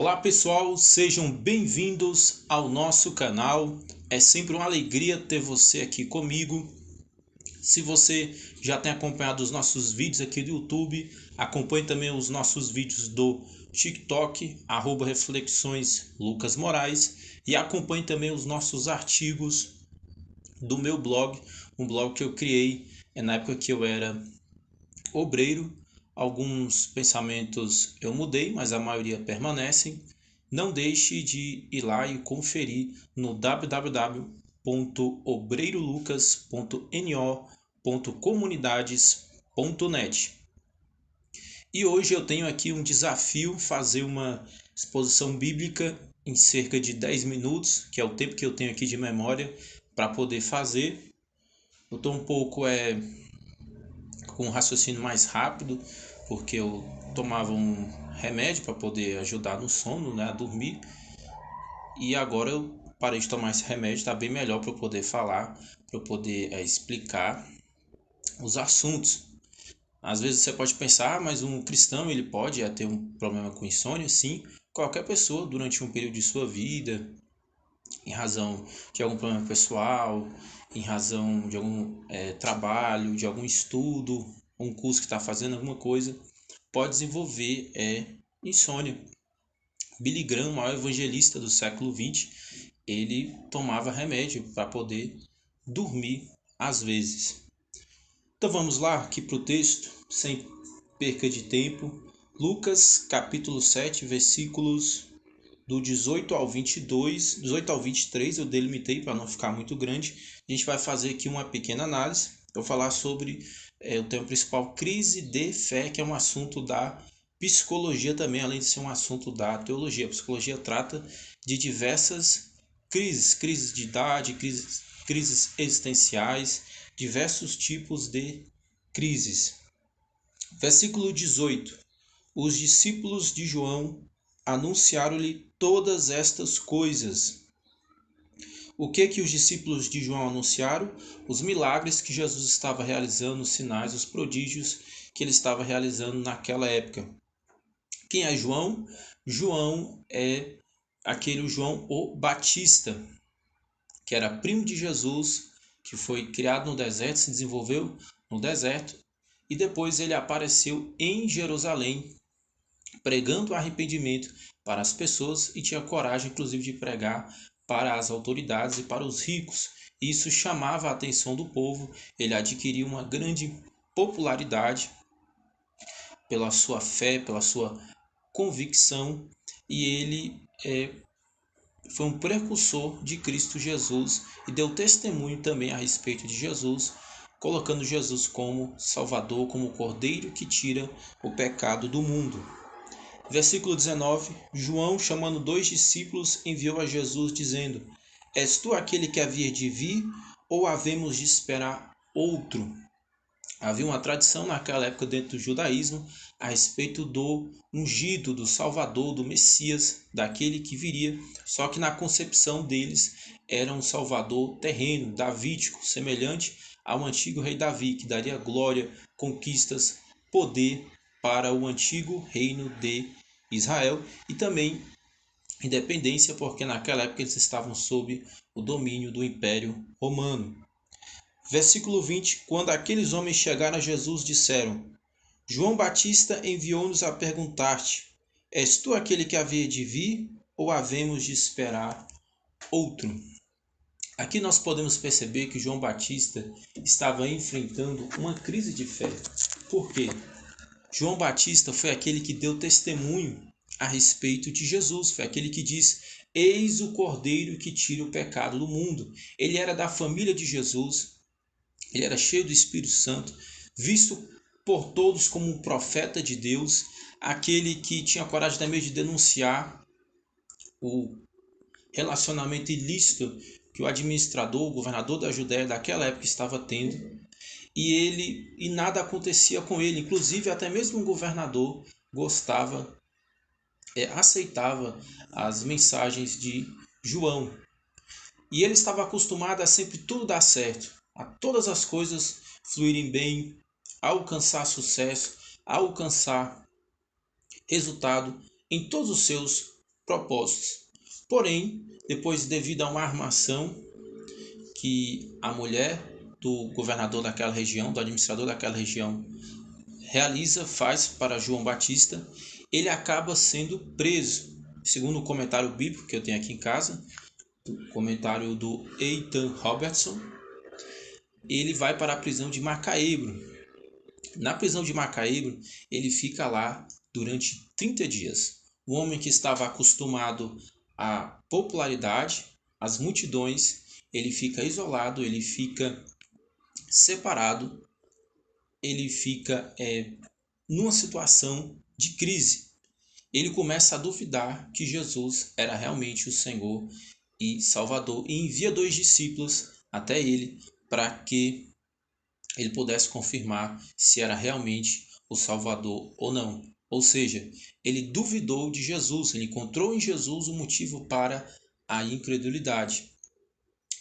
Olá pessoal, sejam bem-vindos ao nosso canal. É sempre uma alegria ter você aqui comigo. Se você já tem acompanhado os nossos vídeos aqui do YouTube, acompanhe também os nossos vídeos do TikTok, @reflexões Lucas Moraes, e acompanhe também os nossos artigos do meu blog, um blog que eu criei na época que eu era obreiro. Alguns pensamentos eu mudei, mas a maioria permanecem. Não deixe de ir lá e conferir no www.obreirolucas.no.comunidades.net. E hoje eu tenho aqui um desafio, fazer uma exposição bíblica em cerca de 10 minutos, que é o tempo que eu tenho aqui de memória para poder fazer. Eu estou um pouco com um raciocínio mais rápido, porque eu tomava um remédio para poder ajudar no sono, né, a dormir. E agora eu parei de tomar esse remédio, está bem melhor para eu poder falar, para eu poder explicar os assuntos. Às vezes você pode pensar, mas um cristão ele pode ter um problema com insônia? Sim, qualquer pessoa durante um período de sua vida, em razão de algum problema pessoal, em razão de algum trabalho, de algum estudo, um curso que está fazendo alguma coisa, pode desenvolver insônia. Billy Graham, o maior evangelista do século XX, ele tomava remédio para poder dormir às vezes. Então vamos lá aqui para o texto, sem perca de tempo. Lucas capítulo 7, versículos do 18 ao 22, 18 ao 23, eu delimitei para não ficar muito grande. A gente vai fazer aqui uma pequena análise. Eu vou falar sobre o tema principal, crise de fé, que é um assunto da psicologia também, além de ser um assunto da teologia. A psicologia trata de diversas crises de idade, crises existenciais, diversos tipos de crises. Versículo 18. Os discípulos de João anunciaram-lhe todas estas coisas. O que os discípulos de João anunciaram? Os milagres que Jesus estava realizando, os sinais, os prodígios que ele estava realizando naquela época. Quem é João? João é aquele João o Batista, que era primo de Jesus, que foi criado no deserto, se desenvolveu no deserto, e depois ele apareceu em Jerusalém, pregando arrependimento para as pessoas, e tinha coragem, inclusive, de pregar para as autoridades e para os ricos. Isso chamava a atenção do povo. Ele adquiriu uma grande popularidade pela sua fé, pela sua convicção, e ele foi um precursor de Cristo Jesus e deu testemunho também a respeito de Jesus, colocando Jesus como Salvador, como Cordeiro que tira o pecado do mundo. Versículo 19, João, chamando 2 discípulos, enviou a Jesus, dizendo: És tu aquele que havia de vir, ou havemos de esperar outro? Havia uma tradição naquela época dentro do judaísmo a respeito do ungido, do Salvador, do Messias, daquele que viria, só que na concepção deles era um Salvador terreno, davídico, semelhante ao antigo rei Davi, que daria glória, conquistas, poder para o antigo reino de Israel e também independência, porque naquela época eles estavam sob o domínio do Império Romano. Versículo 20: Quando aqueles homens chegaram a Jesus, disseram: João Batista enviou-nos a perguntar-te: És tu aquele que havia de vir, ou havemos de esperar outro? Aqui nós podemos perceber que João Batista estava enfrentando uma crise de fé. Por quê? João Batista foi aquele que deu testemunho a respeito de Jesus, foi aquele que diz: Eis o Cordeiro que tira o pecado do mundo. Ele era da família de Jesus, ele era cheio do Espírito Santo, visto por todos como um profeta de Deus, aquele que tinha coragem também de denunciar o relacionamento ilícito que o administrador, o governador da Judéia daquela época estava tendo, e nada acontecia com ele. Inclusive até mesmo o governador gostava, aceitava as mensagens de João. E ele estava acostumado a sempre tudo dar certo, a todas as coisas fluírem bem, a alcançar sucesso, a alcançar resultado em todos os seus propósitos. Porém, depois, devido a uma armação que a mulher do governador daquela região, do administrador daquela região, faz para João Batista, ele acaba sendo preso. Segundo o comentário bíblico que eu tenho aqui em casa, o comentário do Ethan Robertson, ele vai para a prisão de Macaebro. Na prisão de Macaebro, ele fica lá durante 30 dias. O homem que estava acostumado à popularidade, às multidões, ele fica isolado, ele fica separado, ele fica numa situação de crise. Ele começa a duvidar que Jesus era realmente o Senhor e Salvador e envia 2 discípulos até ele para que ele pudesse confirmar se era realmente o Salvador ou não. Ou seja, ele duvidou de Jesus, ele encontrou em Jesus o motivo para a incredulidade.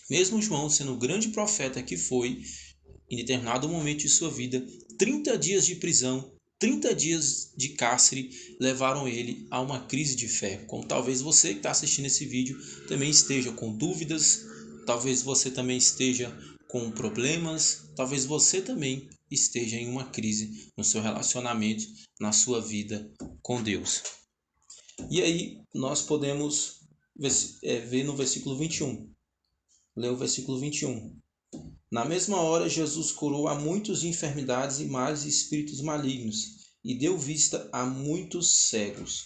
Mesmo João, sendo o grande profeta que foi, em determinado momento de sua vida, 30 dias de prisão, 30 dias de cárcere levaram ele a uma crise de fé. Como talvez você que está assistindo esse vídeo também esteja com dúvidas, talvez você também esteja com problemas, talvez você também esteja em uma crise no seu relacionamento, na sua vida com Deus. E aí nós podemos ver no versículo 21. Lê o versículo 21. Na mesma hora, Jesus curou a muitos de enfermidades e males e espíritos malignos, e deu vista a muitos cegos.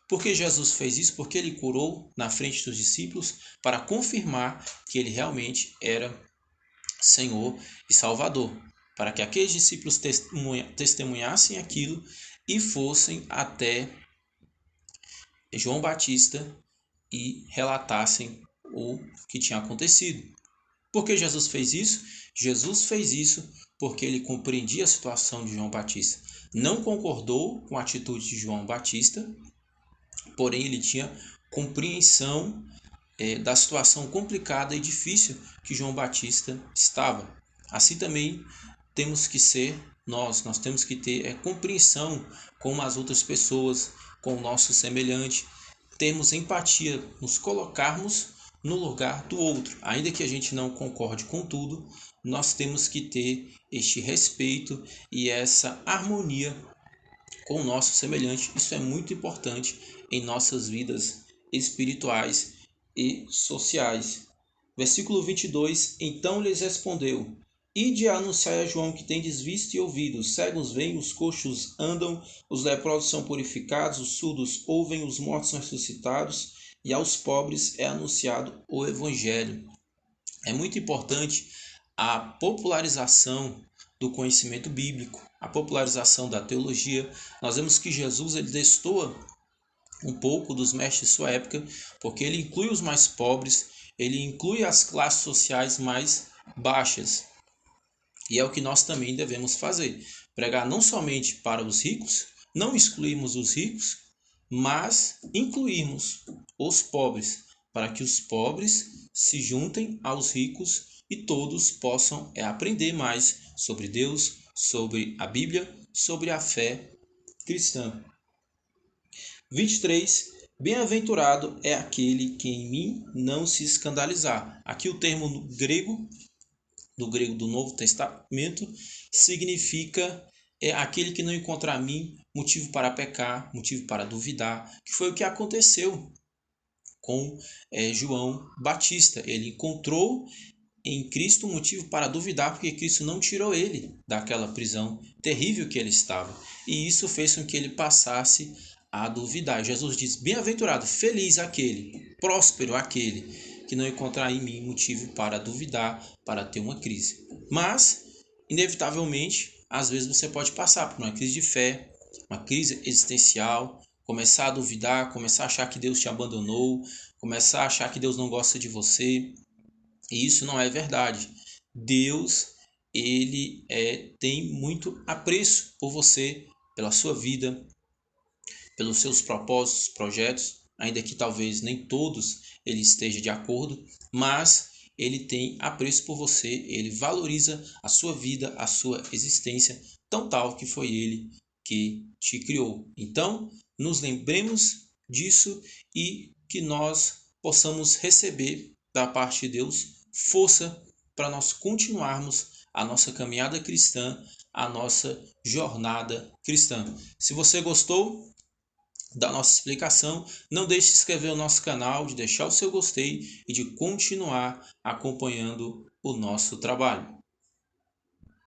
Por que Jesus fez isso? Porque ele curou na frente dos discípulos para confirmar que ele realmente era Senhor e Salvador, para que aqueles discípulos testemunhassem aquilo e fossem até João Batista e relatassem o que tinha acontecido. Por que Jesus fez isso? Jesus fez isso porque ele compreendia a situação de João Batista. Não concordou com a atitude de João Batista, porém ele tinha compreensão da situação complicada e difícil que João Batista estava. Assim também temos que ser nós temos que ter compreensão com as outras pessoas, com o nosso semelhante, termos empatia, nos colocarmos no lugar do outro. Ainda que a gente não concorde com tudo, nós temos que ter este respeito e essa harmonia com o nosso semelhante. Isso é muito importante em nossas vidas espirituais e sociais. Versículo 22. Então lhes respondeu: Ide a anunciar a João que tendes visto e ouvido: os cegos veem, os coxos andam, os leprosos são purificados, os surdos ouvem, os mortos são ressuscitados, e aos pobres é anunciado o Evangelho. É muito importante a popularização do conhecimento bíblico, a popularização da teologia. Nós vemos que Jesus ele destoa um pouco dos mestres de sua época, porque ele inclui os mais pobres, ele inclui as classes sociais mais baixas. E é o que nós também devemos fazer. Pregar não somente para os ricos, não excluirmos os ricos, mas incluirmos os pobres, para que os pobres se juntem aos ricos e todos possam aprender mais sobre Deus, sobre a Bíblia, sobre a fé cristã. 23. Bem-aventurado é aquele que em mim não se escandalizar. Aqui o termo grego do Novo Testamento significa aquele que não encontra em mim motivo para pecar, motivo para duvidar, que foi o que aconteceu com João Batista. Ele encontrou em Cristo um motivo para duvidar, porque Cristo não tirou ele daquela prisão terrível que ele estava. E isso fez com que ele passasse a duvidar. Jesus diz: bem-aventurado, feliz aquele, próspero aquele que não encontrar em mim motivo para duvidar, para ter uma crise. Mas, inevitavelmente, às vezes você pode passar por uma crise de fé, uma crise existencial, começar a duvidar, começar a achar que Deus te abandonou, começar a achar que Deus não gosta de você. E isso não é verdade. Deus, ele tem muito apreço por você, pela sua vida, pelos seus propósitos, projetos, ainda que talvez nem todos ele esteja de acordo, mas ele tem apreço por você, ele valoriza a sua vida, a sua existência, tão tal que foi ele que te criou. Então, nos lembremos disso e que nós possamos receber da parte de Deus força para nós continuarmos a nossa caminhada cristã, a nossa jornada cristã. Se você gostou da nossa explicação, não deixe de se inscrever no nosso canal, de deixar o seu gostei e de continuar acompanhando o nosso trabalho.